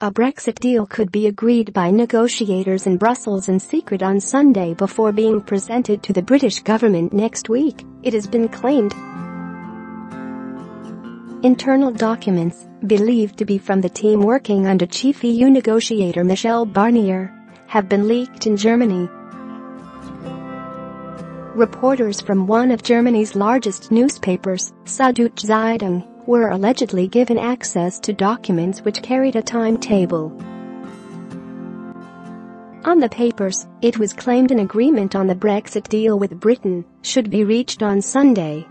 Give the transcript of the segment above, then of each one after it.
A Brexit deal could be agreed by negotiators in Brussels in secret on Sunday before being presented to the British government next week, it has been claimed. Internal documents, believed to be from the team working under chief EU negotiator Michel Barnier, have been leaked in Germany. Reporters from one of Germany's largest newspapers, Süddeutsche Zeitung, were allegedly given access to documents which carried a timetable. On the papers, it was claimed an agreement on the Brexit deal with Britain should be reached on Sunday.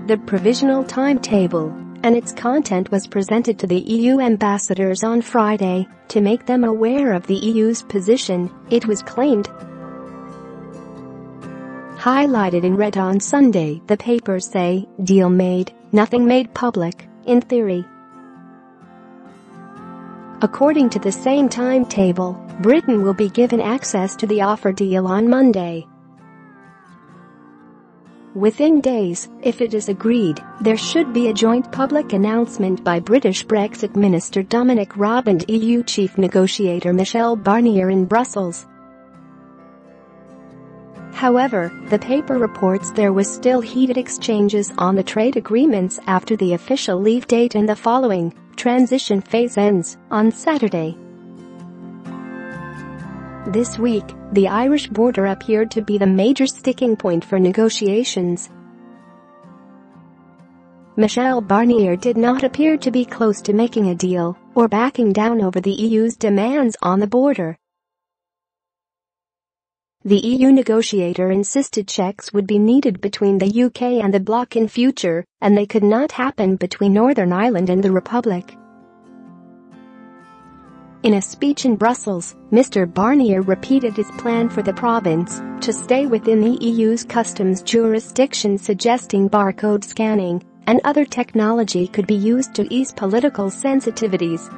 The provisional timetable and its content was presented to the EU ambassadors on Friday to make them aware of the EU's position, it was claimed. Highlighted in red on Sunday, the papers say, deal made, nothing made public, in theory. According to the same timetable, Britain will be given access to the offer deal on Monday. Within days, if it is agreed, there should be a joint public announcement by British Brexit Minister Dominic Raab and EU Chief Negotiator Michel Barnier in Brussels. However, the paper reports there was still heated exchanges on the trade agreements after the official leave date and the following transition phase ends on Saturday. This week, the Irish border appeared to be the major sticking point for negotiations. Michel Barnier did not appear to be close to making a deal or backing down over the EU's demands on the border. The EU negotiator insisted checks would be needed between the UK and the bloc in future, and they could not happen between Northern Ireland and the Republic. In a speech in Brussels, Mr. Barnier repeated his plan for the province to stay within the EU's customs jurisdiction, suggesting barcode scanning and other technology could be used to ease political sensitivities.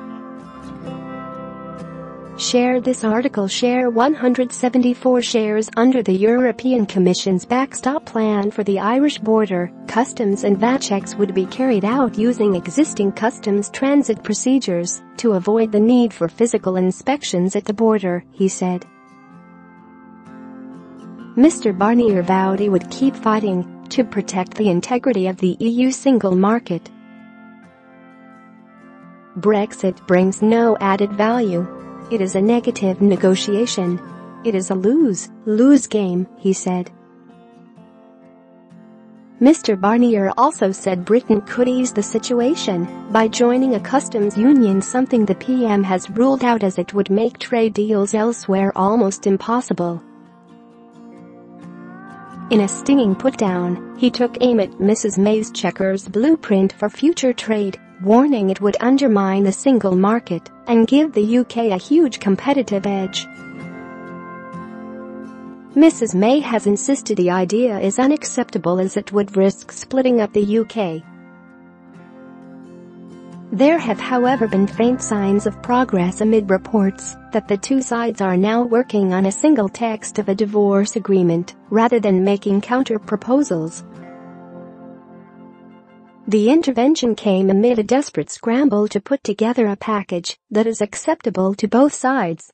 Share this article. Share 174 shares under the European Commission's backstop plan for the Irish border. Customs and VAT checks would be carried out using existing customs transit procedures to avoid the need for physical inspections at the border, he said. Mr. Barnier vowed he would keep fighting to protect the integrity of the EU single market. Brexit brings no added value. It is a negative negotiation. It is a lose-lose game, he said. Mr. Barnier also said Britain could ease the situation by joining a customs union, something the PM has ruled out as it would make trade deals elsewhere almost impossible. In a stinging put-down, he took aim at Mrs. May's Chequers blueprint for future trade, warning it would undermine the single market and give the UK a huge competitive edge. Mrs. May has insisted the idea is unacceptable as it would risk splitting up the UK. There have, however, been faint signs of progress amid reports that the two sides are now working on a single text of a divorce agreement rather than making counter-proposals. The intervention came amid a desperate scramble to put together a package that is acceptable to both sides.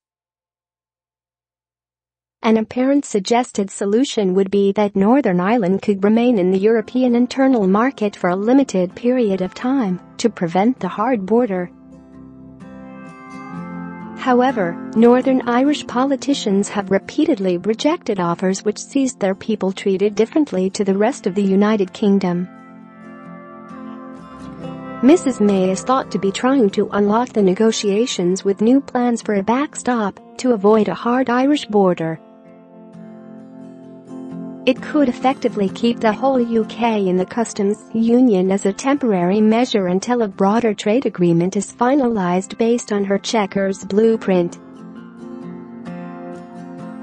An apparent suggested solution would be that Northern Ireland could remain in the European internal market for a limited period of time to prevent the hard border. However, Northern Irish politicians have repeatedly rejected offers which sees their people treated differently to the rest of the United Kingdom. Mrs. May is thought to be trying to unlock the negotiations with new plans for a backstop to avoid a hard Irish border. It could effectively keep the whole UK in the customs union as a temporary measure until a broader trade agreement is finalised based on her Chequers blueprint.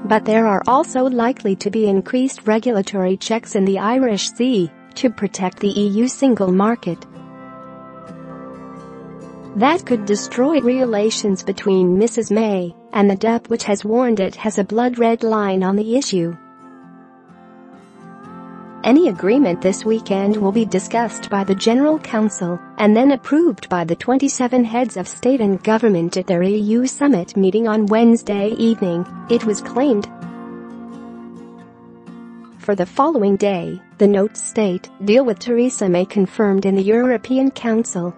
But there are also likely to be increased regulatory checks in the Irish Sea to protect the EU single market. That could destroy relations between Mrs. May and the DUP, which has warned it has a blood red line on the issue. Any agreement this weekend will be discussed by the General Council and then approved by the 27 heads of state and government at their EU summit meeting on Wednesday evening, it was claimed. For the following day, the notes state, deal with Theresa May confirmed in the European Council.